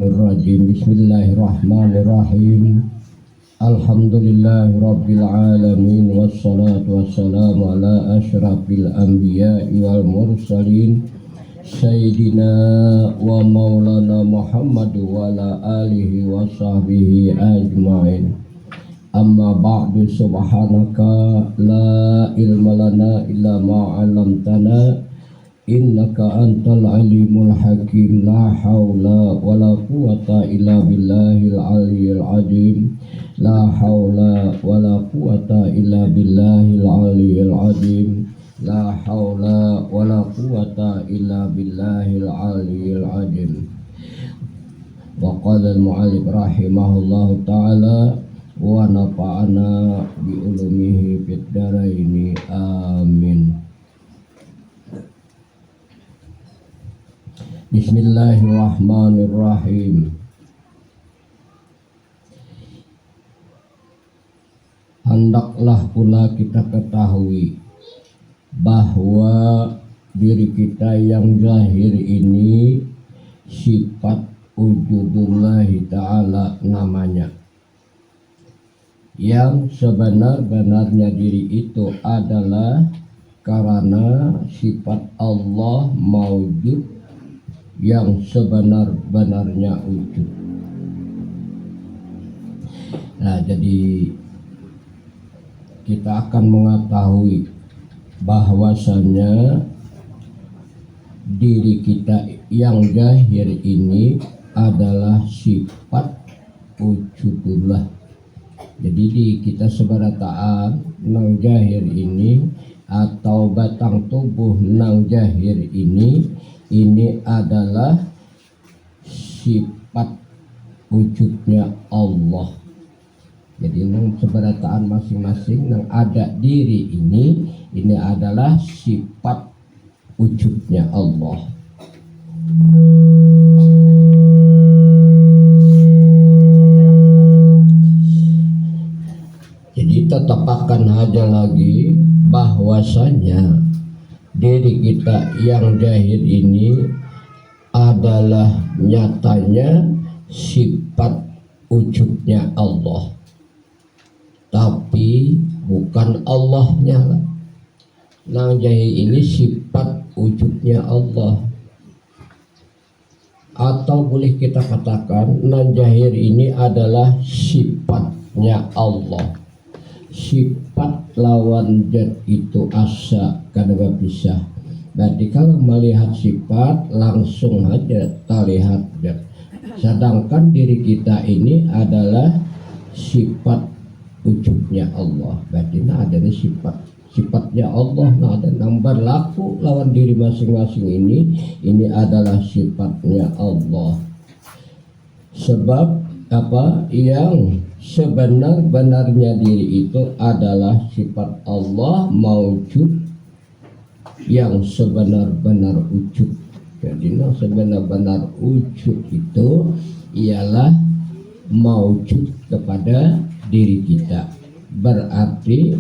Syaitanirrajim. Bismillahirrahmanirrahim. Alhamdulillahirabbil alamin wassalatu wassalamu ala asyrafil anbiya'i wal mursalin sayyidina wa maulana Muhammad wa ala alihi wa sahbihi ajmain. Amma ba'du, subhanaka la ilma lana illa ma 'allamtana innaka antal alimul hakim. La haula wala quwata illa billahil aliyyil azim. La haula wala quwata illa billahil aliyyil azim. La haula wala quwata illa billahil aliyyil azim. Wa qala al-mu'allif rahimahullahu ta'ala wa nafa'ana bi ulumihi fid dharaini amin. Bismillahirrahmanirrahim. Hendaklah pula kita ketahui bahwa diri kita yang zahir ini sifat wujudullahi ta'ala namanya. Yang sebenar-benarnya diri itu adalah karena sifat Allah maujud yang sebenar-benarnya wujud. Nah, jadi kita akan mengetahui bahwasanya diri kita yang zahir ini adalah sifat wujudullah. Jadi di kita seberataan nang zahir ini atau batang tubuh nang zahir ini adalah sifat wujudnya Allah. Jadi nang seberataan masing-masing nang ada diri ini adalah sifat wujudnya Allah. Jadi tetap akan ada lagi bahwasanya diri kita yang zahir ini adalah nyatanya sifat wujudnya Allah, tapi bukan Allahnya lah. Nang zahir ini sifat wujudnya Allah, atau boleh kita katakan nang zahir ini adalah sifatnya Allah. Sifat lawan zat itu asa kadang bisa. Berarti kalau melihat sifat langsung aja terlihat zat. Sedangkan diri kita ini adalah sifat wujudnya Allah. Berarti ada sifatnya Allah. Ada yang berlaku lawan diri masing-masing ini adalah sifatnya Allah. Sebab apa yang sebenar-benarnya diri itu adalah sifat Allah maujud yang sebenar-benar wujud. Jadi sebenar-benar wujud itu ialah maujud kepada diri kita. Berarti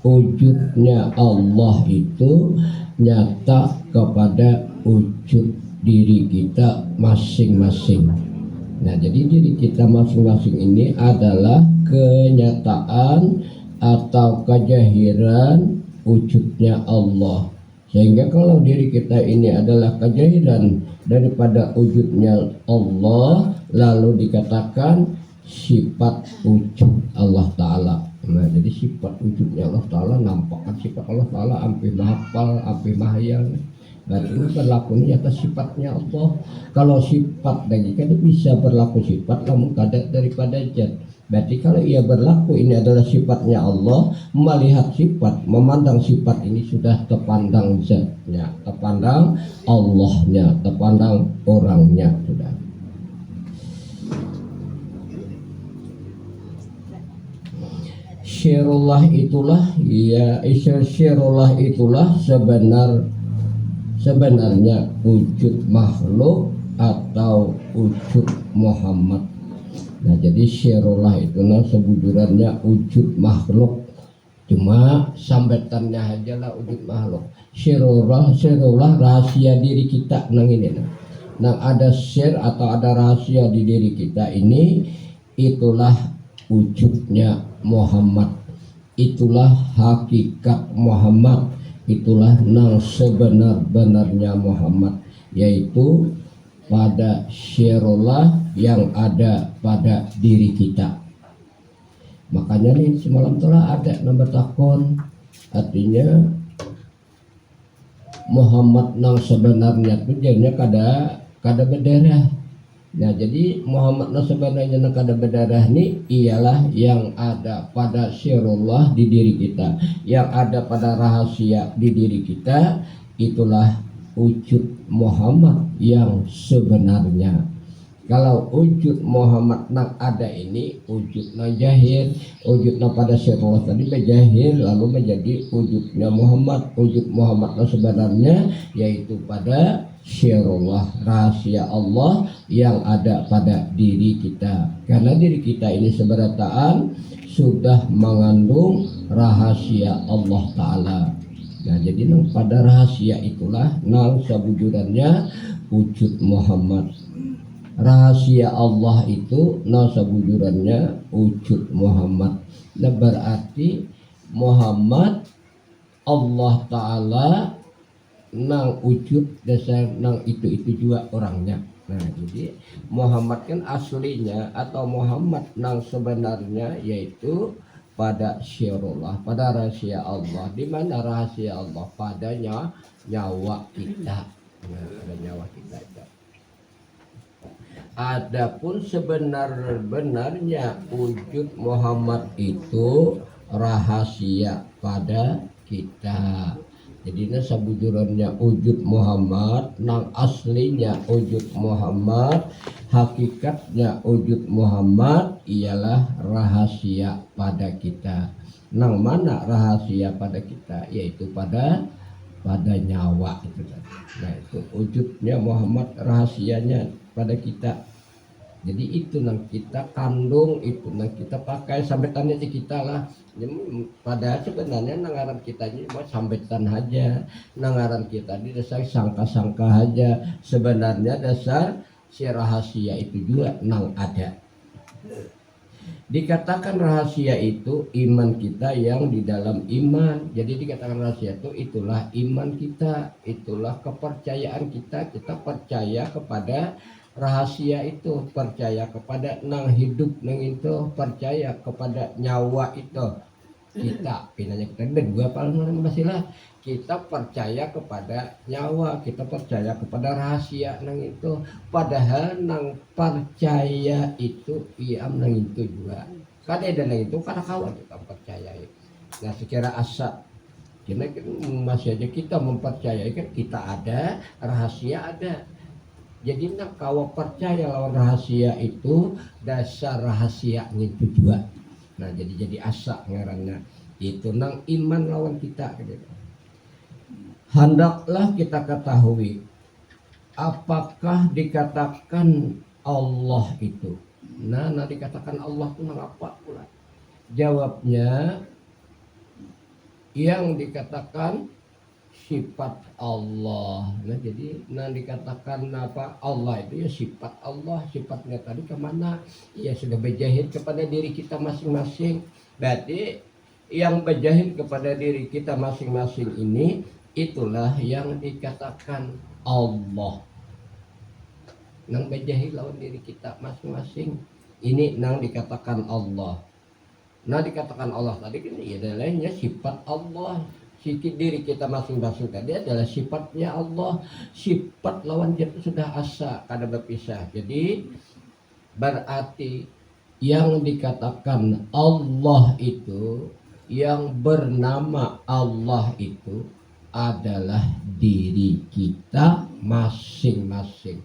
wujudnya Allah itu nyata kepada wujud diri kita masing-masing. Nah, jadi diri kita masing-masing ini adalah kenyataan atau kejahiran wujudnya Allah. Sehingga kalau diri kita ini adalah kejahiran daripada wujudnya Allah, lalu dikatakan sifat wujud Allah Ta'ala. Nah, jadi sifat wujudnya Allah Ta'ala nampakkan sifat Allah Ta'ala ampih mahapal, ampih mahayang. Dan ini berlaku ini atas sifatnya Allah. Kalau sifat lagi kan bisa berlaku sifat namun kadang daripada zat. Berarti kalau ia berlaku ini adalah sifatnya Allah, melihat sifat, memandang sifat ini sudah terpandang zatnya, terpandang Allahnya, terpandang orangnya sudah. Syirullah itulah sebenarnya wujud makhluk atau wujud Muhammad. Nah, jadi syirullah itu sebujurannya wujud makhluk. Cuma sambetannya aja lah wujud makhluk. Syirullah rahasia diri kita nang ini nah. Nah, ada sir atau ada rahasia di diri kita ini, itulah wujudnya Muhammad, itulah hakikat Muhammad, itulah nang sebenar-benarnya Muhammad, yaitu pada syirullah yang ada pada diri kita. Makanya nih semalam telah ada nambah takon, artinya Muhammad nang sebenarnya tuh jadinya kada berdarah. Nah, jadi Muhammad nang sebenarnya nang kada berdarah ini ialah yang ada pada syirullah di diri kita, yang ada pada rahasia di diri kita, itulah wujud Muhammad yang sebenarnya. Kalau wujud Muhammad nang ada ini wujud nang jahil, wujud nang pada syirullah tadi berjahil lalu menjadi wujudnya Muhammad. Wujud Muhammad nang sebenarnya yaitu pada syirullah, rahasia Allah yang ada pada diri kita. Karena diri kita ini seberataan sudah mengandung rahasia Allah Ta'ala. Nah, jadi nang pada rahasia itulah nang sebujurannya wujud Muhammad. Rahasia Allah itu nah sebujurannya wujud Muhammad. Nah, berarti Muhammad Allah Ta'ala nang wujud dasar nang itu juga orangnya. Nah, jadi Muhammad kan aslinya atau Muhammad nang sebenarnya yaitu pada syirullah, pada rahasia Allah. Di mana rahasia Allah? Padanya nyawa kita. Nah, pada nyawa kita itu. Adapun sebenar-benarnya wujud Muhammad itu rahasia pada kita. Jadi sabujurannya wujud Muhammad, nang aslinya wujud Muhammad, hakikatnya wujud Muhammad ialah rahasia pada kita. Nang mana rahasia pada kita? Yaitu pada nyawa itu. Nah, itu wujudnya Muhammad, rahasianya pada kita. Jadi itu nang kita kandung, itu nang kita pakai sambetannya di kita lah. Jadi, pada sebenarnya nangaran kita ini mau sambetan aja, nangaran kita ini dasar sangka-sangka aja. Sebenarnya dasar si rahasia itu juga nang ada. Dikatakan rahasia itu iman kita yang di dalam iman. Jadi dikatakan rahasia itu itulah iman kita, itulah kepercayaan kita. Kita percaya kepada rahasia itu, percaya kepada nang hidup nang itu, percaya kepada nyawa itu. Kita pinanya kita berdua paling masalah. Kita percaya kepada nyawa, kita percaya kepada rahasia nang itu. Padahal nang percaya itu iam nang itu juga. Kada ada nang itu karena kawan kita percaya itu. Nah, secara asa kita masih aja kita mempercayai kan kita ada, rahasia ada. Jadi nak kau percaya lawan rahasia itu dasar rahasianya itu juga. Nah, jadi asa ngarannya itu nang iman lawan kita gitu. Hendaklah kita ketahui apakah dikatakan Allah itu. Nah dikatakan Allah itu nang apa pula? Jawabnya yang dikatakan sifat Allah. Nah, jadi dikatakan apa Allah itu ya sifat Allah. Sifatnya tadi kemana? Ya sudah berjahit kepada diri kita masing-masing. Berarti yang berjahit kepada diri kita masing-masing ini itulah yang dikatakan Allah. Nang berjahit lawan diri kita masing-masing ini nang dikatakan Allah. Nah, dikatakan Allah tadi kan ya lainnya sifat Allah. Sikit diri kita masing-masing tadi adalah sifatnya Allah. Sifat lawan dia sudah asa kada berpisah. Jadi berarti yang dikatakan Allah itu, yang bernama Allah itu adalah diri kita masing-masing.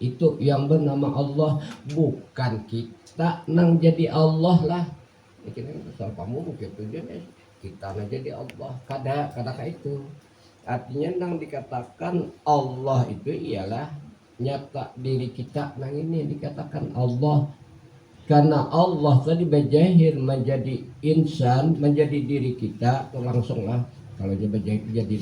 Itu yang bernama Allah, bukan kita nang jadi Allah lah. Kita soal kamu begitu dia kita nang jadi Allah, kada itu. Artinya nang dikatakan Allah itu ialah nyata diri kita nang ini dikatakan Allah. Karena Allah tadi berjahir menjadi insan, menjadi diri kita, itu langsunglah Kalau jadi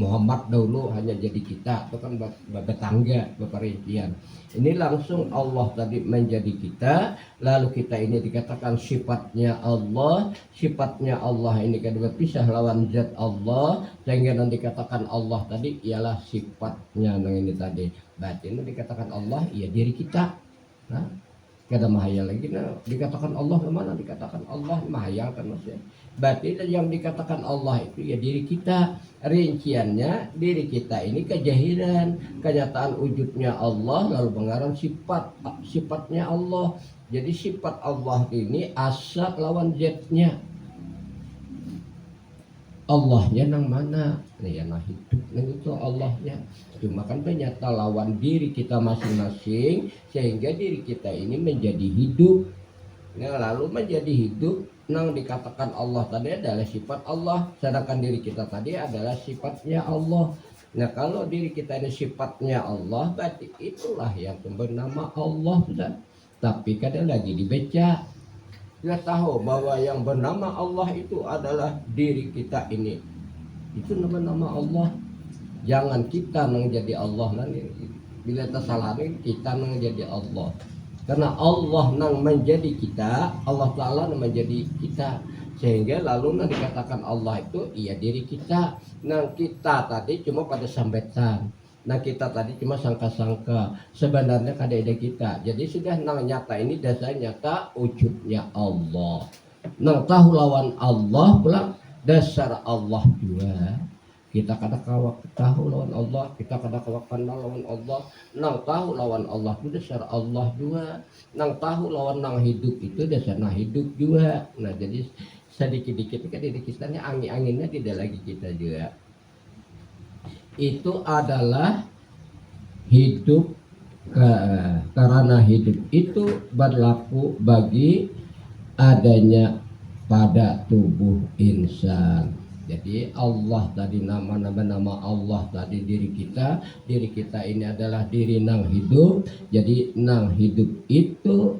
Muhammad dahulu hanya jadi kita, itu kan bertangga, berperincian. Ini langsung Allah tadi menjadi kita, lalu kita ini dikatakan sifatnya Allah. Sifatnya Allah ini kan berpisah lawan zat Allah, sehingga nanti dikatakan Allah tadi ialah sifatnya yang ini tadi. Berarti ini dikatakan Allah, ya diri kita. Nah, kada mahayal lagi, nah dikatakan Allah kemana? Dikatakan Allah mahayal kan maksudnya. Berarti yang dikatakan Allah itu ya diri kita. Rinciannya diri kita ini kejahiran, kenyataan wujudnya Allah, lalu pengarang sifatnya Allah. Jadi sifat Allah ini asa lawan zatnya. Allahnya nang mana? Ya nah hidup nang itu Allahnya. Cuma kan ternyata lawan diri kita masing-masing, sehingga diri kita ini menjadi hidup. Nah, lalu menjadi hidup nang dikatakan Allah tadi adalah sifat Allah, sedangkan diri kita tadi adalah sifatnya Allah. Nah, kalau diri kita ini sifatnya Allah, berarti itulah yang bernama Allah sudah. Tapi kadang lagi dibaca, kita tahu bahwa yang bernama Allah itu adalah diri kita ini. Itu nama-nama Allah. Jangan kita nang jadi Allah nanti. Bila tersalahin kita nang jadi Allah. Karena Allah nang menjadi kita, Allah Ta'ala nang menjadi kita. Sehingga lalu nang dikatakan Allah itu iya diri kita. Nang kita tadi cuma pada sambetan. Nah kita tadi cuma sangka-sangka, sebenarnya kada ada kita. Jadi sudah nang nyata ini dasar nyata wujudnya Allah. Nang tahu lawan Allah pula dasar Allah juga. Kita kada kawak tahu lawan Allah, kita kada kawak kenal lawan Allah. Nang tahu lawan Allah itu dasar Allah juga. Nang tahu lawan nang hidup itu dasar nang hidup juga. Nah jadi sedikit-dikit kan diri kita ini angin-anginnya tidak lagi kita juga. Itu adalah hidup karena hidup itu berlaku bagi adanya pada tubuh insan. Jadi Allah tadi nama Allah tadi diri kita ini adalah diri nang hidup. Jadi nang hidup itu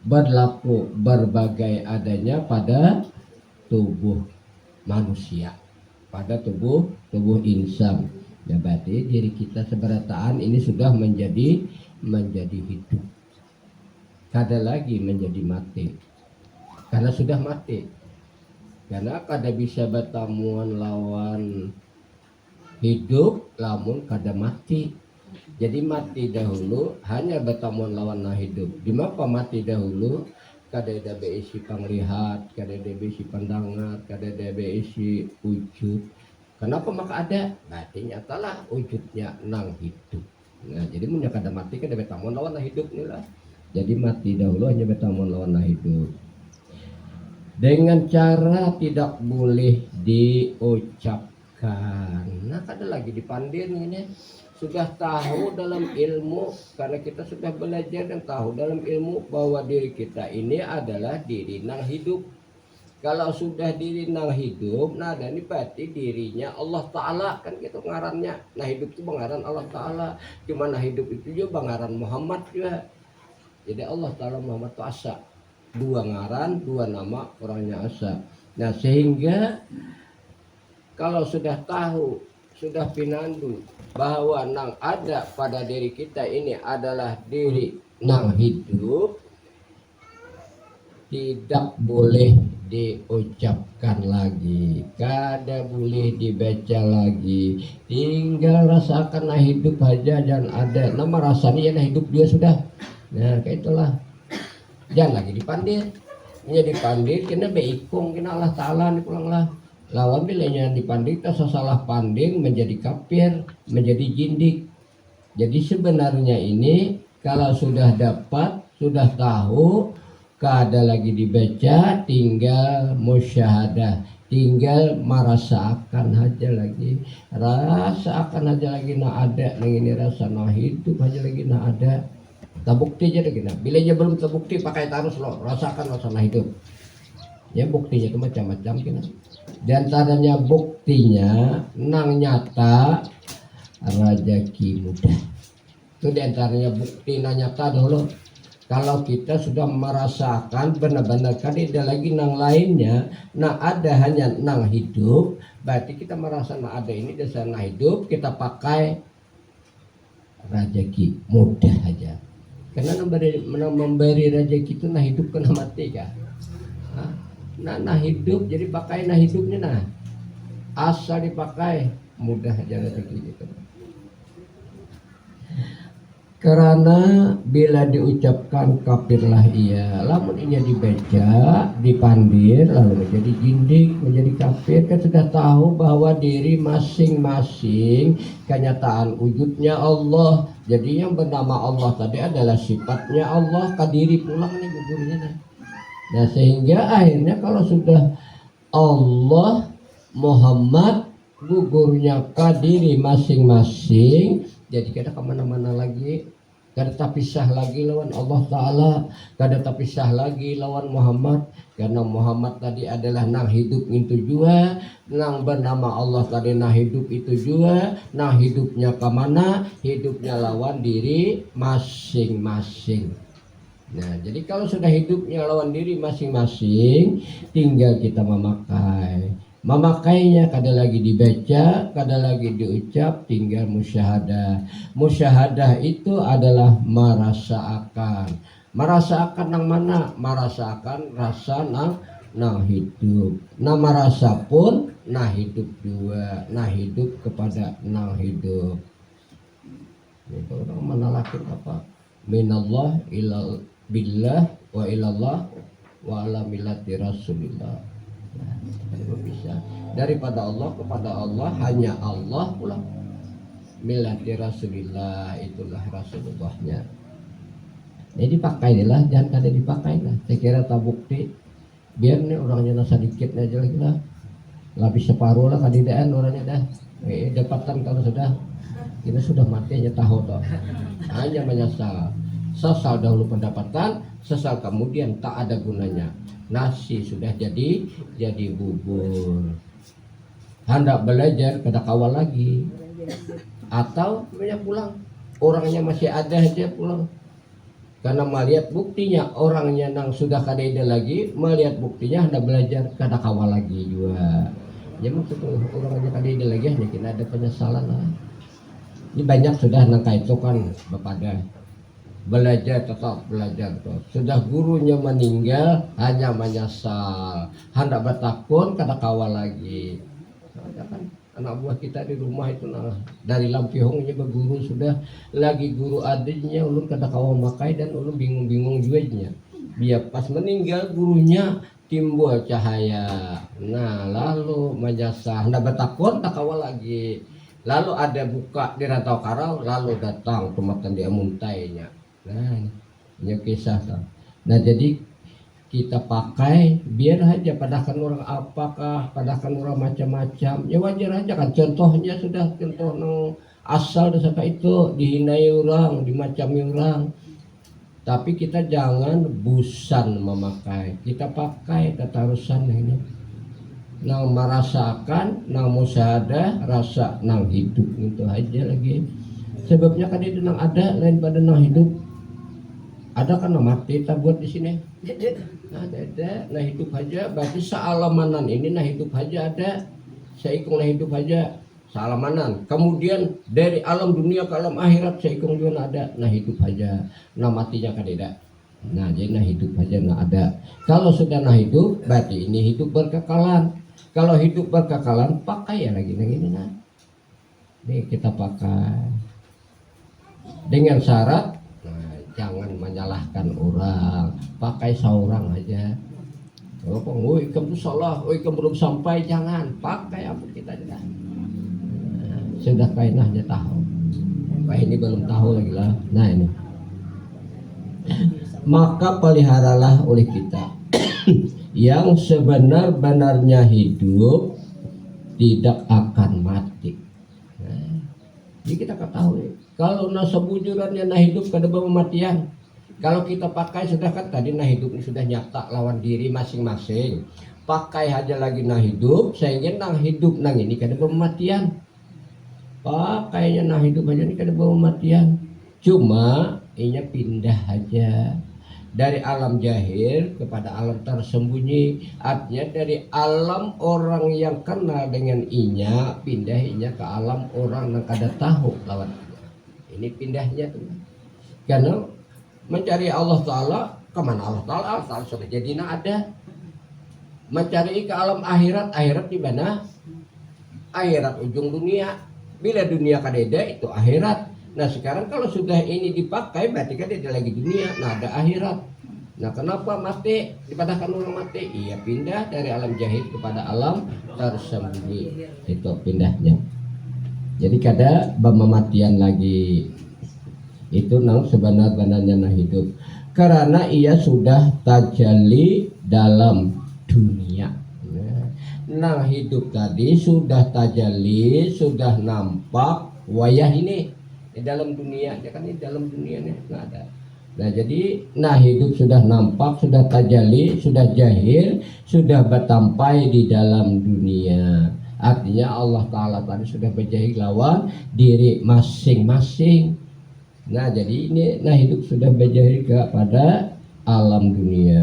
berlaku berbagai adanya pada tubuh manusia, pada tubuh insan. Ya berarti diri kita seberataan ini sudah menjadi hidup. Kada lagi menjadi mati. Karena sudah mati. Karena kada bisa bertamuan lawan hidup lamun kada mati. Jadi mati dahulu hanya bertamuan lawan hidup. Di mapa mati dahulu kada ada beisi panglihat, kada ada beisi pandangat, kada ada beisi wujud. Kenapa maka ada? Berarti nyatalah wujudnya nang hidup. Nah, jadi mun kada mati kada bertamuan lawan hidup inilah. Jadi mati dahulu hanya bertamuan lawan hidup. Dengan cara tidak boleh diucapkan. Nah, kada lagi dipandir ini. Sudah tahu dalam ilmu, karena kita sudah belajar dan tahu dalam ilmu bahwa diri kita ini adalah diri nang hidup. Kalau sudah diri nang hidup, nah dan ini berarti dirinya Allah Ta'ala kan gitu ngarannya. Nah hidup itu pengaran Allah Ta'ala. Cuma nah hidup itu juga pengaran Muhammad juga. Jadi Allah Ta'ala Muhammad itu asa. Dua ngaran, dua nama orangnya asa. Nah sehingga kalau sudah tahu, sudah pinandu bahwa nang ada pada diri kita ini adalah diri nang hidup, tidak boleh diucapkan lagi, kada boleh dibaca lagi, tinggal rasakan hidup aja, jangan ada nama rasanya ya hidup dia sudah. Nah kayak itulah, jangan lagi dipandir, ya dipandir kena beikung kena Allah Ta'ala nih pulanglah. Lawan bilanya dipandir kita salah panding menjadi kafir, menjadi jindik. Jadi sebenarnya ini kalau sudah dapat, sudah tahu, kada lagi dibaca, tinggal musyahadah, tinggal merasakan aja lagi, rasakan aja lagi nah ada, nang ini rasa nah hidup aja lagi nah ada, terbukti aja lagi nah, bila aja belum terbukti pakai tarus lo, rasakan rasa nah hidup, ya buktinya itu macam-macam kena, di antaranya buktinya nang nyata rezeki mudah, itu di antaranya bukti nang nyata dulu. Kalau kita sudah merasakan benar-benar ada lagi nang lainnya, nah ada hanya nang hidup, berarti kita merasa nah ada ini dasar nah hidup, kita pakai rezeki mudah aja. Karena memberi rezeki itu nah hidup kena mati kan. Nah hidup jadi pakai nah hidupnya nah. Asal dipakai mudah aja rezeki itu. Karena bila diucapkan kafirlah ia, lamun ini dibaca, dipandir, lalu menjadi jindik, menjadi kafir, kan sudah tahu bahwa diri masing-masing kenyataan wujudnya Allah. Jadi yang bernama Allah tadi adalah sifatnya Allah, kadiri pulang nih gugurnya. Nah sehingga akhirnya kalau sudah Allah, Muhammad, gugurnya kadiri masing-masing, jadi kada kemana-mana lagi, kada terpisah lagi lawan Allah Ta'ala, kada terpisah lagi lawan Muhammad. Karena Muhammad tadi adalah nang hidup itu juga, nang bernama Allah tadi nang hidup itu juga, nang hidupnya kemana, hidupnya lawan diri masing-masing. Nah jadi kalau sudah hidupnya lawan diri masing-masing, tinggal kita memakainya, kada lagi dibaca, kada lagi diucap, tinggal musyahadah. Musyahadah itu adalah merasakan nang mana, merasakan rasa nang hidup. Nah merasa pun nah hidup juga, nah hidup kepada nang hidup. Itu orang mana laki apa? Minallah ilal billah wa ilallah wa ala millati rasulillah. Nah, bisa daripada Allah kepada Allah, hanya Allah pula. Millati rasulillah, itulah Rasulullahnya. Jadi pakailah, jangan kada dipakai lah. Saya kira tak bukti. Biar nih orangnya nasa dikit aja lagi lah. Lebih separuh lah kadidaan orangnya dah. Dapatan kalau kita sudah mati aja tahu toh. Hanya menyesal. Sesal dahulu pendapatan, sesal kemudian tak ada gunanya. Nasi sudah jadi bubur. Hendak belajar kada kawal lagi. Atau banyak pulang. Orangnya masih ada aja pulang. Karena melihat buktinya orangnya nang sudah kada ada lagi, melihat buktinya hendak belajar kada kawal lagi juga. Ya maksud orangnya kada ada lagi hanya kena ada penyesalan lah. Ini banyak sudah nang itu kan Bapada. Belajar tetap belajar tuh. Sudah gurunya meninggal hanya menyesal, hendak bertakun kada kawal lagi. Nah, kan anak buah kita di rumah itu nah dari Lampihongnya berguru sudah lagi guru adiknya ulun kada kawal makai dan ulun bingung-bingung juga nya. Biar pas meninggal gurunya timbul cahaya. Nah lalu menyesal, hendak bertakun tak kawal lagi. Lalu ada buka di Rantau Karau, lalu datang tumatan dia muntainya. Nah, ini kisah tuh. Nah, jadi kita pakai biar aja padahkan orang apakah, padahkan orang macam-macam. Ya wajar aja kan, contohnya sudah contoh asal sampai itu dihinai orang, dimacami orang. Tapi kita jangan busan memakai. Kita pakai ketarusan ini. Nang merasakan, nang musyahadah, rasa nang hidup itu aja lagi. Sebabnya kan itu nang ada lain pada nang hidup. Ada kan mati tak buat di sini. Ada. Nah hidup aja. Berarti sealamanan ini nah hidup aja ada. Seikung nah hidup aja sealamanan. Kemudian dari alam dunia ke alam akhirat seikung juga ada. Nah hidup aja. Nah matinya kan tidak. Nah jadi nah hidup aja nah ada. Kalau sudah nah hidup berarti ini hidup berkekalan. Kalau hidup berkekalan pakai ya lagi ini nah. Ini kita pakai dengan syarat. Jangan menyalahkan orang, pakai seorang aja. Oh, kamu salah, kamu belum sampai, jangan pakai apa kita aja. Sudah kainahnya tahu. Wah ini belum tahu lagi lah. Nah ini. Maka peliharalah oleh kita yang sebenar-benarnya hidup tidak akan mati. Nah, jadi kita ketahui. Kalau nasa bujurannya nah hidup kada pematian. Kalau kita pakai sudah kan tadi nah hidup ini sudah nyata lawan diri masing-masing. Pakai aja lagi nah hidup sehingga nah hidup nang ini kada pematian. Pakainya nah hidup aja ini kada pematian. Cuma ini pindah aja. dari alam jahil kepada alam tersembunyi, artinya dari alam orang yang kenal dengan inya pindah inya ke alam orang yang kada tahu lawan ini pindahnya tuh karena mencari Allah Ta'ala kemana Allah Ta'ala sudah jadi ada mencari ke alam akhirat di mana akhirat ujung dunia bila dunia kadeda itu akhirat. Nah sekarang kalau sudah ini dipakai berarti kan dia lagi dunia, nah ada akhirat. Nah kenapa mati dipatahkan orang mati? Iya pindah dari alam jahil kepada alam tersembunyi, itu pindahnya. Jadi kada pematian lagi itu nang sebenar-benarnya nah hidup karena ia sudah tajalli dalam dunia. Nah hidup tadi sudah tajalli, sudah nampak wayah ini di dalam dunia, ya kan di dalam dunia nih nggak ada. Nah jadi, nah hidup sudah nampak, sudah tajalli, sudah jahil, sudah bertampai di dalam dunia. Artinya Allah Ta'ala tadi sudah berjahil lawan diri masing-masing. Nah jadi ini, nah hidup sudah berjahil kepada alam dunia.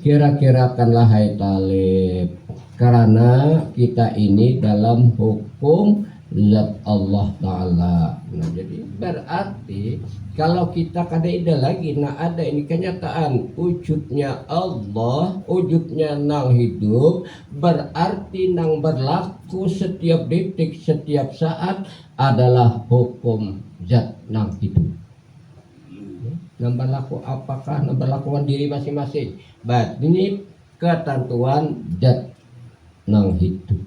Kira-kirakanlah hai talib, karena kita ini dalam hukum zat Allah Ta'ala. Nah jadi berarti kalau kita kada ada lagi, nah ada ini kenyataan wujudnya Allah, wujudnya nang hidup, berarti nang berlaku setiap detik, setiap saat adalah hukum zat nang hidup. Nang berlaku apakah nang berlakuan diri masing-masing. Berarti ini ketentuan zat nang hidup,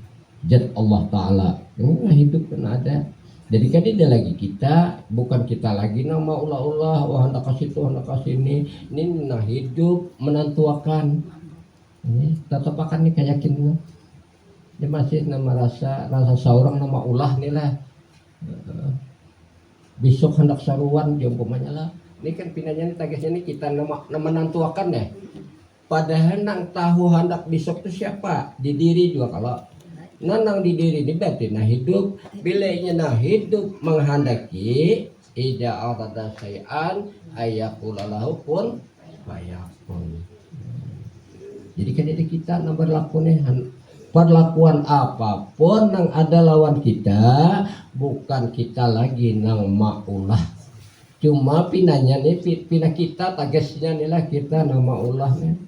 zat Allah Ta'ala. Nah hidup kan ada. Jadi kan dia lagi kita, bukan kita lagi nama ulah-ulah, wah hendak kasih itu, hendak kasih ini nah hidup menentuakan. Ini tetap akan nih kayak yakin dia masih nama rasa seorang nama ulah nih lah. Besok hendak saruan umpamanya lah. Ini kan pinanya nih tagasnya nih kita nama menentuakan deh. Padahal nang tahu hendak besok itu siapa? Di diri juga kalau nanang di diri di berarti nah hidup bilanya nah hidup menghendaki ida arada sayan ayaqulalahu kun fayakun. Jadi kan jadi kita nang berlakunya perlakuan apapun nang ada lawan kita bukan kita lagi nang maulah, cuma pinanya nih pina kita tagasnya nih lah kita nang maulah nih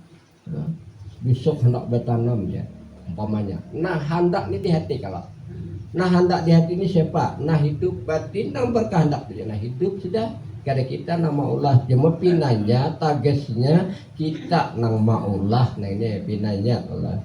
besok hendak bertanam ya umpamanya. Nah hendak ini di hati kalau. Nah hendak di hati ini siapa? Nah hidup batin nang berkehendak saja. Nah hidup sudah kada kita nang maulah. Cuma pinanya tagasnya kita nang maulah. Nah ini pinanya Allah.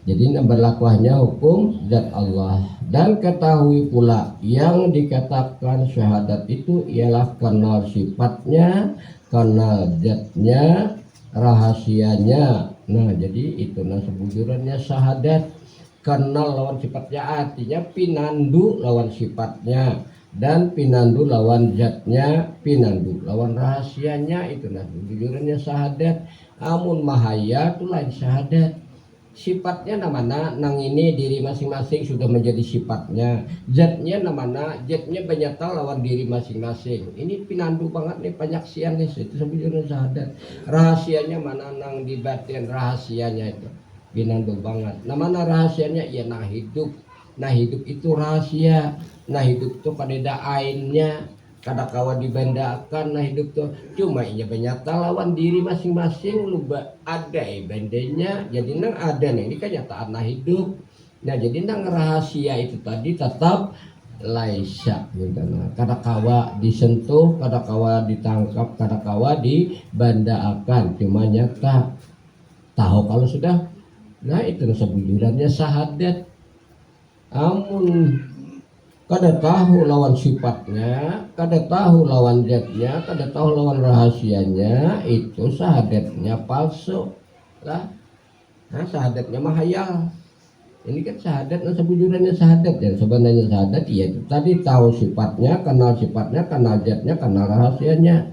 Jadi nang berlakuannya hukum zat Allah. Dan ketahui pula yang dikatakan syahadat itu ialah kenal sifatnya, kenal zatnya, rahasianya. Nah jadi itu nah sebujurannya syahadat, kenal lawan sifatnya, artinya pinandu lawan sifatnya dan pinandu lawan zatnya, pinandu lawan rahasianya. Itu nah sebujurannya syahadat. Amun mahaya itu lain syahadat. Sifatnya namana nang ini diri masing-masing sudah menjadi sifatnya, zatnya namana zatnya banyata lawan diri masing-masing. Ini pinandu banget nih penyaksian nih itu sebenarnya syahadat. Rahasianya mana nang di batin rahasianya itu pinandu banget. Namana rahasianya ya nah hidup. Nah hidup itu rahasia. Nah hidup itu kadeda ainnya kada kawan dibandakan. Nah hidup tuh cuma iya banyata lawan diri masing-masing luba ada bandenya. Jadi nang ada nih ini kenyataan nah hidup. Nah jadi nang rahasia itu tadi tetap laisa gitu. Nah kada kawa disentuh, kada kawa ditangkap, kada kawa dibandakan, cuma nyata tahu kalau sudah. Nah itu sebujurannya syahadat. Amun kada tahu lawan sifatnya, kada tahu lawan zatnya, kada tahu lawan rahasianya, itu syahadatnya palsu lah. Nah syahadatnya mahayal. Ini kan syahadat, nah sebujurannya syahadat ya. Sebenarnya syahadat ya itu tadi tahu sifatnya, kenal zatnya, kenal rahasianya.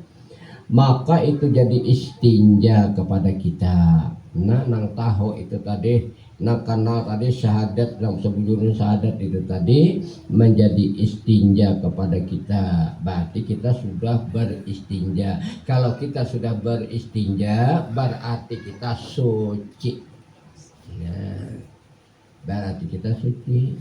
Maka itu jadi istinja kepada kita. Nah nang tahu itu tadi Nah karena tadi syahadat yang sebelumnya syahadat itu tadi menjadi istinja kepada kita, berarti kita sudah beristinja. Kalau kita sudah beristinja berarti kita suci. Nah, berarti kita suci.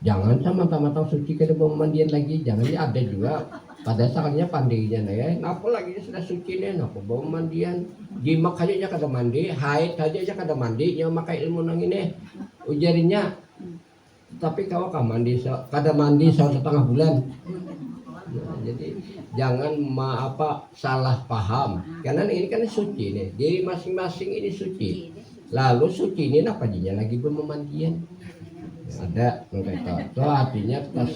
Jangan sama-sama suci ke pemandian lagi, jangan ada juga pada saatnya pandinya ya. Ngapa lagi sudah suci nih, ngapa bawa mandian? Jimak aja kada mandi, haid aja kada mandi, nyawa makai ilmu nang ini. Ujarinya, tapi kalau mandi kada mandi setengah bulan. Nah, jadi jangan salah paham, karena ini kan suci nih, diri masing-masing ini suci. Lalu suci ini apa jinya lagi bermemandian? Ada mereka itu artinya kita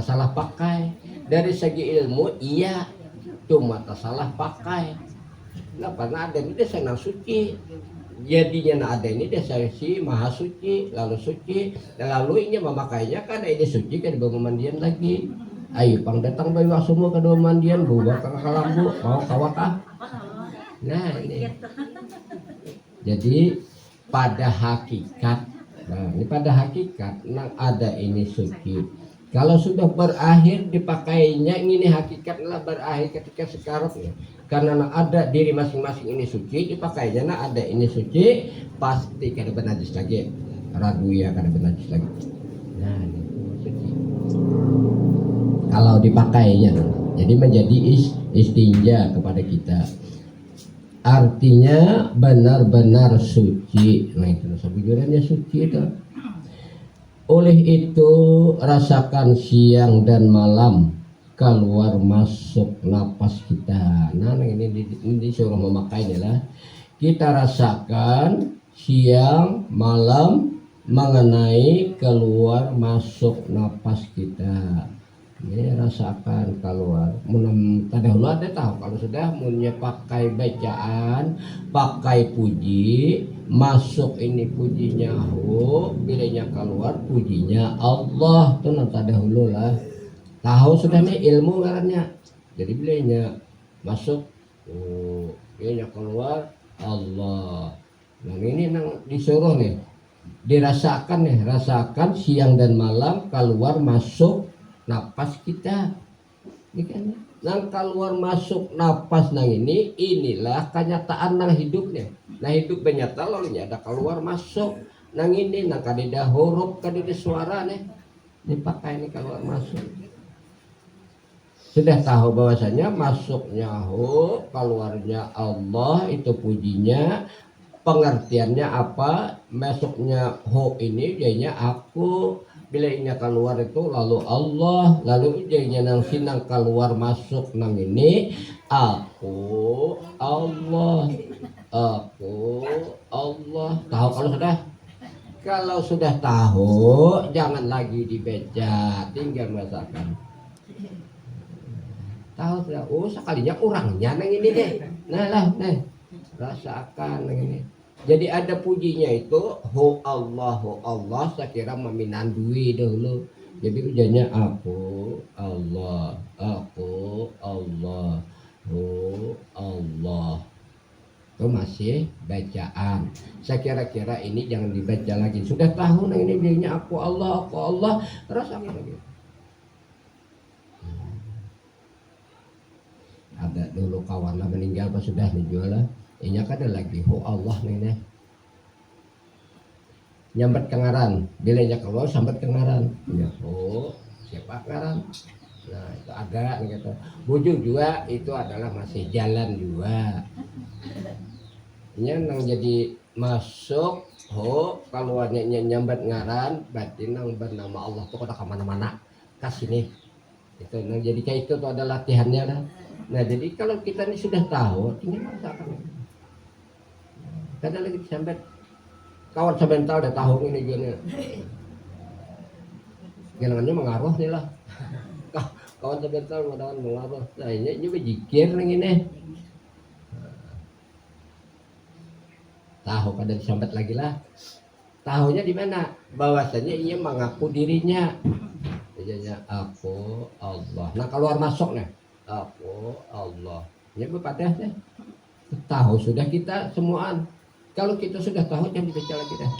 salah pakai dari segi ilmu iya, cuma kita salah pakai. Nah karena ada ini desa yang suci, jadinya ada ini desa si maha suci, lalu suci, dan lalu ini memakainya kan ini suci kan bawa mandian lagi. Ayo pang datang bayu semua ke dua mandian bawa ke kalambu mau kawakah. Nah ini jadi pada hakikat, nah ini pada hakikat nang ada ini suci. Kalau sudah berakhir dipakainya ini hakikat lah berakhir ketika sekarang ya. Karena nang ada diri masing-masing ini suci dipakainya nang ada ini suci pasti kada bernajis lagi, ragu ya kada bernajis lagi. Nah ini suci. Kalau dipakainya, jadi menjadi istinja kepada kita. Artinya benar-benar suci. Nah itu sebenarnya suci itu. Oleh itu rasakan siang dan malam keluar masuk napas kita. Nah ini disuruh memakainya lah. Kita rasakan siang malam mengenai keluar masuk napas kita. Ini rasakan keluar. Tadi ada tahu kalau sudah punya pakai bacaan, pakai puji, masuk ini pujinya bilanya keluar pujinya Allah tuh nanti dahulu lah. Tahu sudah nih ilmu ngarannya. Jadi bilanya masuk, bilanya keluar Allah. Nah ini nang disuruh nih, dirasakan nih, rasakan siang dan malam keluar masuk napas kita, ini kan nang keluar masuk napas nang ini inilah kenyataan nang hidupnya. Nah hidup nyata lalu ada keluar masuk nang ini nang kadida huruf kadida suara nih dipakai ini keluar masuk. Sudah tahu bahwasanya masuknya keluarnya Allah itu pujinya, pengertiannya apa, masuknya ini jadinya aku. Bila ini keluar itu lalu Allah, lalu jadinya nang sinang keluar masuk nang ini aku Allah, tahu kalau sudah tahu jangan lagi dibaca, tinggal merasakan. Tahu sudah, sekalinya orangnya nang ini deh, nah rasakan nang ini. Jadi ada pujinya itu Allah saya kira meminandui dahulu. Jadi ujarnya aku Allah Allah. Itu masih bacaan. Saya kira-kira ini jangan dibaca lagi. Sudah tahu nah ini jadinya aku Allah rasakan lagi. Ada dulu kawan lah meninggal pas sudah dijual lah. Ini kan ada lagi Allah nih nyambat kengaran bilanya keluar sambat kengaran ya siapa kengaran. Nah itu agak gitu bujuk juga itu adalah masih jalan juga ini nang jadi masuk keluarnya nyambat ngaran berarti nang bernama Allah tuh kada kemana-mana kasih nih itu nang jadi kayak itu tuh ada latihannya lah. Nah jadi kalau kita ini sudah tahu tinggal merasakan. Kadang lagi sampai kawan sebentar udah tahu ini gini. Genangannya mengaruh nih lah. Kawan sebentar mudah-mudahan mengaruh. Nah ini juga jikir nih ini. Tahu kadang sambat lagi lah. Tahunya di mana? Bahwasanya ia mengaku dirinya. Jadinya aku Allah. Nah keluar masuk nih. Aku Allah. Ini berpatah deh. Tahu sudah kita semuaan. Kalau kita sudah tahu jangan dibaca lagi dah.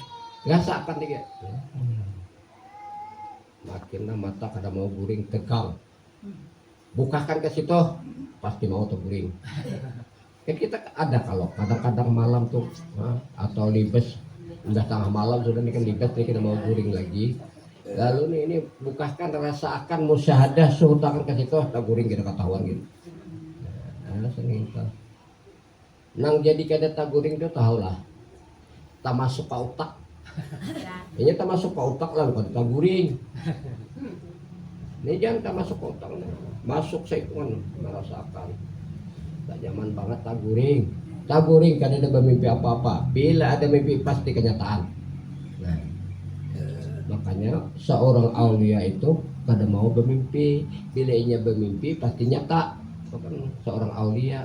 Rasakan dia. Makinlah mata kada mau guring tegang. Bukakan ke situ pasti mau terguring. Kan kita ada kalau kadang-kadang malam tuh atau libes udah tengah malam sudah nih kan libes nih kita mau guring lagi. Lalu nih ini bukakan rasakan musyahadah suhu tangan ke situ tak guring kita ketahuan gitu. Nah, senginta. Nang jadi kada tak guring itu tahulah. Tak masuk ke otak. Ini tak masuk ke otak lah bukan tak guring. Ini jangan tak masuk ke otak. Masuk seikuan merasakan. Tak zaman banget tak guring. Tak guring kada ada bermimpi apa-apa. Bila ada mimpi pasti kenyataan. Nah, makanya seorang aulia itu kada mau bermimpi. Bila ia bermimpi pasti nyata. Bukan seorang aulia.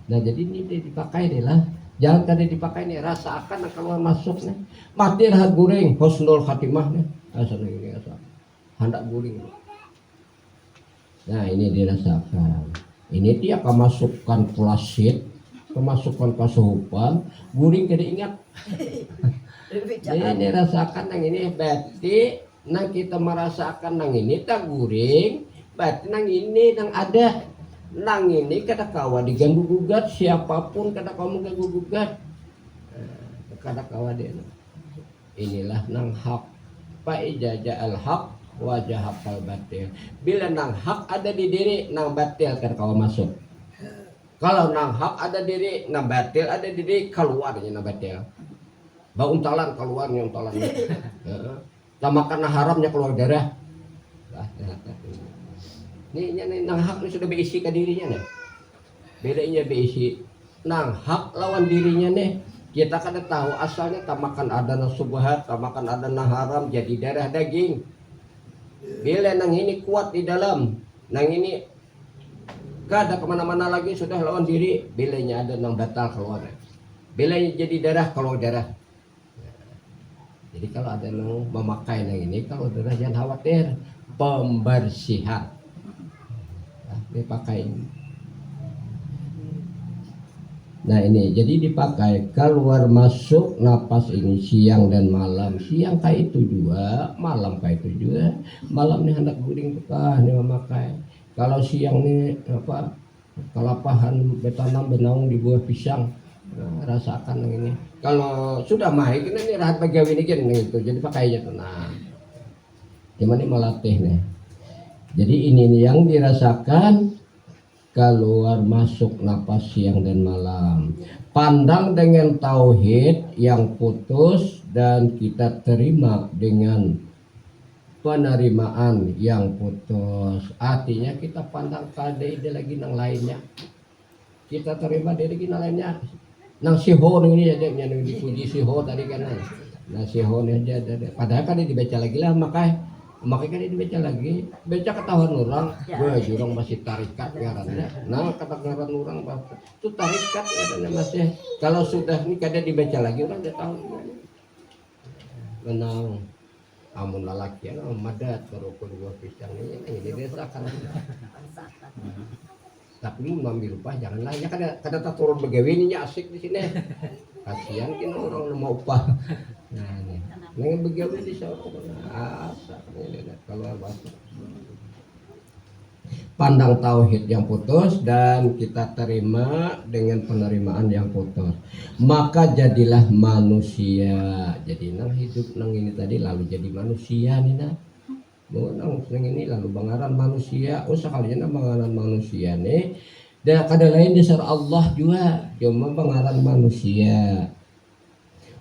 Nah jadi ini dipakai deh lah. Jangan kada dipakai nih, rasakan kalau masuk nih. Mati dah guring, husnul khatimah nih. Asal ini asal. Hendak guring. Nah ini dirasakan. Ini dia kemasukan pelasit, kemasukan kasuhupan, guring kada ingat. Ini rasakan yang ini berarti nang kita merasakan nang ini tak guring, berarti nang ini nang ada. Nang ini kada kawa diganggu gugat, siapapun kada kamu ganggu gugat, kada kawa dia. Inilah nang hak. Fa ijaja al haq wajah al batil. Bila nang hak ada di diri, nang batil kada kawa masuk. Kalau nang hak ada diri, nang batil ada di diri, keluarnya nang batil. Bau untalan keluarnya untalannya. Tamakan haramnya keluar darah. Nih nang hak ini sudah berisi ke dirinya nih. Bedanya berisi nang hak lawan dirinya nih. Kita kada tahu asalnya tamakan ada nang subhat, tamakan ada nang haram jadi darah daging. Bila nang ini kuat di dalam, nang ini kada kemana-mana lagi sudah lawan diri. Bilanya ada nang batal keluar. Bilanya jadi darah keluar darah. Jadi kalau ada nang memakai nang ini, kalau darah jangan khawatir, pembersihan. Dipakai. Nah ini jadi dipakai keluar masuk napas ini siang dan malam. Siang kayak itu juga, malam kayak itu juga. Malam nih hendak guring bekah nih memakai. Kalau siang nih apa kelapahan betanam benaung di buah pisang. Nah, rasakan yang ini. Kalau sudah mahir ini rahat bagawi ini kan gitu. Jadi pakai aja tuh. Nah, gimana nih melatih nih. Jadi ini yang dirasakan keluar masuk napas siang dan malam. Pandang dengan tauhid yang putus dan kita terima dengan penerimaan yang putus. Artinya kita pandang kada ide lagi nang lainnya. Kita terima dari lagi nang lainnya. Nang siho ini aja yang dipuji siho tadi kan. Nah siho ini aja. Padahal kan dibaca lagi lah makanya kan dibaca lagi, baca ketahuan orang, wah jurang masih tarikat ngarannya. Nah kata ngaran orang itu tarikat ya masih. Kalau sudah ini kada dibaca lagi orang udah tahu. Menang, amun lalaki ya, madat merokok dua pisang ini dirasakan. Tapi mengambil upah janganlah ya kada tak turun begawe ini asik di sini. Kasihan kan orang mau upah. Nah ini. Neng begawe di sana asa kalau bahasa pandang tauhid yang putus dan kita terima dengan penerimaan yang putus, maka jadilah manusia. Jadi nang hidup nang ini tadi lalu jadi manusia nih nah. Nang ini lalu bangaran manusia. Oh sekalian bangaran manusia nih. Dan kada lain dasar Allah juga cuma bangaran manusia.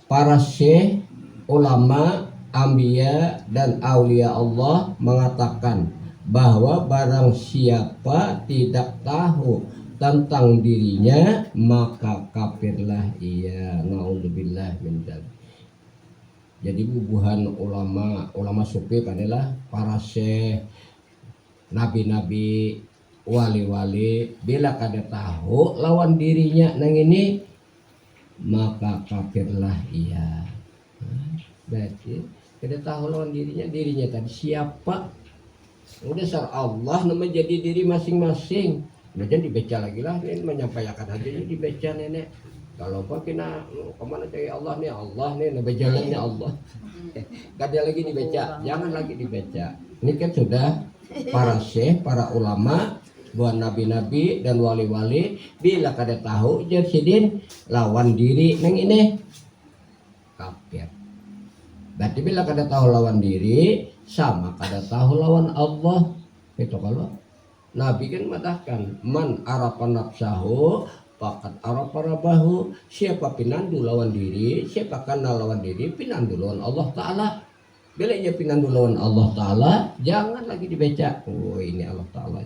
Para syekh, ulama, anbiya dan aulia Allah mengatakan bahwa barang siapa tidak tahu tentang dirinya maka kafirlah ia. Naudzubillah min dzalik. Jadi bubuhan ulama sufi adalah para syekh, nabi-nabi, wali-wali. Bila kada tahu lawan dirinya nang ini maka kafirlah ia. Berarti kada tahu lawan dirinya tadi siapa. Udah sar Allah nama jadi diri masing-masing. Nah, jadi dibaca lagi lah, ini menyampaikan aja dibaca nenek. Kalau apa kena kemana cari Allah nih jalannya Allah. Gak ada lagi dibaca, jangan lagi dibaca. Ini kan sudah para syekh, para ulama, buat nabi-nabi dan wali-wali bila kada tahu jadi lawan diri neng ini kafir. Berarti bila kada tahu lawan diri sama kada tahu lawan Allah. Itu kalau Nabi kan mengatakan man arafa nafsahu faqad arafa rabbahu. Siapa pinandu lawan diri, siapa kenal lawan diri, pinandu lawan Allah Ta'ala. Bila ia pinandu lawan Allah Ta'ala, jangan lagi dibaca. Oh ini Allah Ta'ala.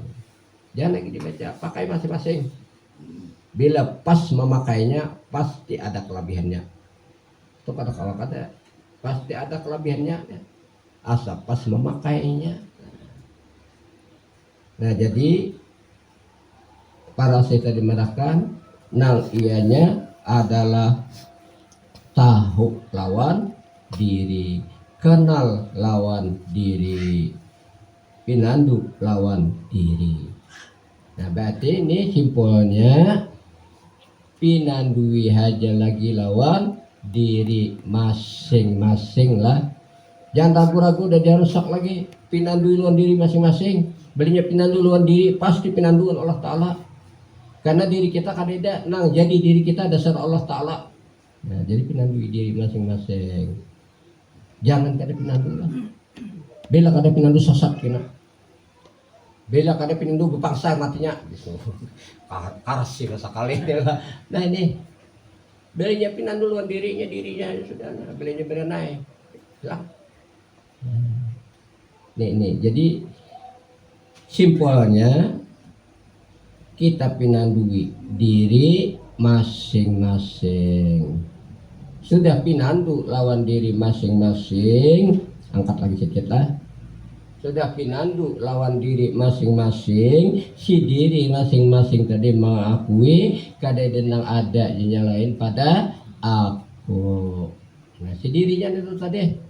Jangan lagi dibaca, pakai masing-masing. Bila pas memakainya, pasti ada kelebihannya. Itu kalau kata, pasti ada kelebihannya. Asal pas memakainya. Nah jadi para syekh tadi mengatakan nang ianya adalah tahu lawan diri, kenal lawan diri, pinandu lawan diri. Nah berarti ini simpulnya pinandui haja lagi lawan diri masing-masing lah. Jangan ragu-ragu udah dirusak lagi, pinandui lawan diri masing-masing. Belinya pinandu lawan diri pasti pinanduan Allah Ta'ala. Karena diri kita kadeda, nah jadi diri kita dasar Allah Ta'ala. Nah jadi pinandu diri masing-masing. Jangan kada pinandu lah. Bila kada pinandu sesat kena. Bila kada pinandu bepangsa matinya. Karas sih sekali lah. Nah ini belinya pinandu lawan dirinya sudah. Nah, belinya berenai. Lah. Nih jadi simpelnya kita pinandui diri masing-masing. Sudah pinandu lawan diri masing-masing, angkat lagi sedikit lah. Sudah pinandu lawan diri masing-masing, si diri masing-masing tadi mengakui kada denang ada yang lain pada aku. Nah si dirinya itu tadi.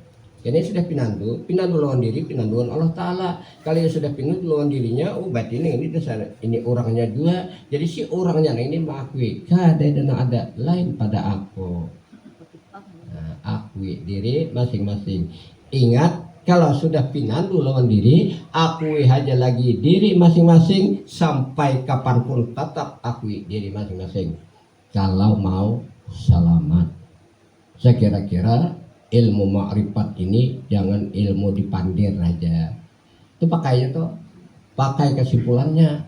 Ini sudah pinandu lawan diri, pinanduan Allah Ta'ala. Kalau sudah pinandu lawan dirinya, oh berarti ini orangnya juga. Jadi si orangnya ini mengakui, kada ada lain pada aku. Nah, akui diri masing-masing. Ingat, kalau sudah pinandu lawan diri, akui aja lagi diri masing-masing sampai kapanpun tetap akui diri masing-masing. Kalau mau selamat. Saya kira-kira ilmu ma'rifat ini jangan ilmu dipandir aja. Itu pakainya tuh, pakai kesimpulannya.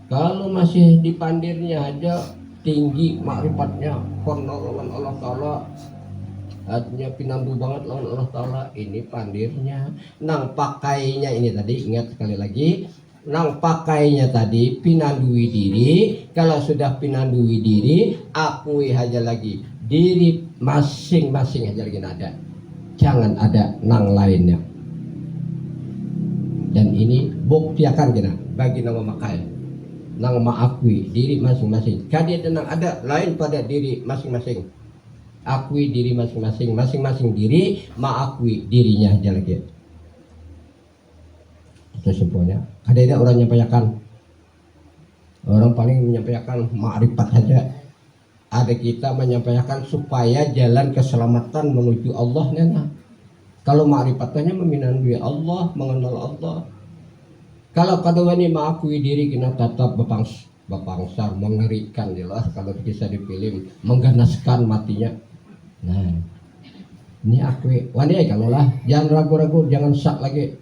Kalau masih dipandirnya aja tinggi ma'rifatnya, kono lawan Allah Ta'ala, artinya pinandu banget lawan Allah Ta'ala, ini pandirnya. Nang pakainya ini tadi, ingat sekali lagi, nang pakainya tadi pinandui diri. Kalau sudah pinandui diri, akui aja lagi diri masing-masing aja lagi ada, jangan ada nang lainnya. Dan ini bukti akan kita bagi nama makai nang mengakui diri masing-masing. Kadia tenang ada lain pada diri masing-masing. Akui diri masing-masing, masing-masing diri mengakui dirinya aja lagi. Itu simpelnya. Ada orang menyampaikan, orang paling menyampaikan ma'rifat saja. Ada kita menyampaikan supaya jalan keselamatan menuju Allah nena. Kalau ma'rifatnya meminandui Allah, mengenal Allah. Kalau kadang-kadang mengakui diri kita tetap bapangsar, mengerikan jelas kalau bisa dipilih, mengganaskan matinya. Nah, ini akui. Wani kalau lah, jangan ragu-ragu, jangan sak lagi.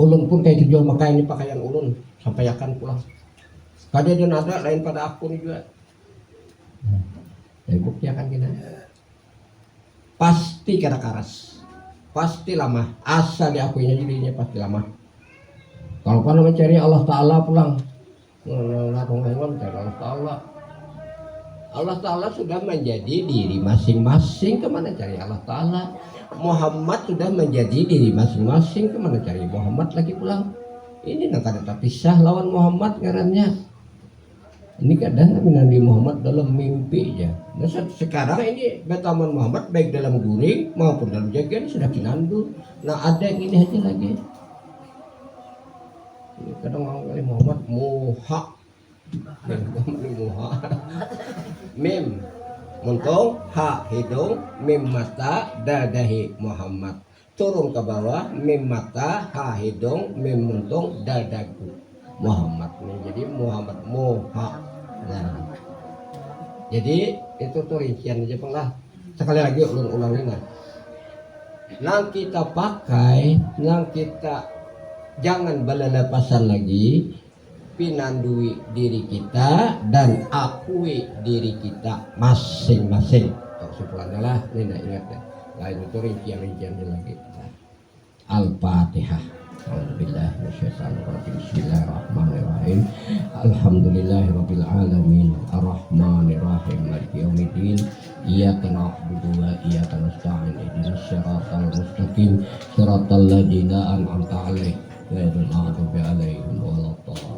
Ulun pun kayak jual makai ini pakaian ulun, sampaikan pulang. Kadang ada lain pada aku nih juga. Bukti akan kita pasti kada karas, pasti lama. Asal diakuinya dirinya pasti lama. Kalau kau mencari Allah Ta'ala pulang, mencari Allah Ta'ala. Allah Ta'ala sudah menjadi diri masing-masing, kemana cari Allah Ta'ala. Muhammad sudah menjadi diri masing-masing, kemana cari Muhammad lagi pulang. Ini nak ada terpisah lawan Muhammad ngarannya. Ini kadang Nabi Muhammad dalam mimpi aja. Nah sekarang ini betaman Muhammad baik dalam guring maupun dalam jagan sudah kinandu. Nah ada yang ini aja lagi. kadang orang kali Muhammad Muha Muha mim muntung ha hidung mim mata dadahi Muhammad turun ke bawah mim mata ha hidung mim muntung dadaku Muhammad nih jadi Muhammad Muha. Nah, jadi itu tuh rincian aja lah. Sekali lagi ulang-ulang ingat. Nang kita pakai, nang kita jangan balalapasan lagi, pinandui diri kita dan akui diri kita masing-masing. Kesimpulannya lah, ini nak ingat ya. Lain itu rincian-rinciannya lagi. Al-Fatihah. Bismillahirrahmanirrahim. Alhamdulillahirabbil alamin. Arrahmanirrahim. Maliki yaumiddin. Iyyaka na'budu wa iyyaka nasta'in. Ihdinas siratal mustaqim. Siratal ladzina an'amta 'alaihim ghairil maghdubi 'alaihim waladdallin.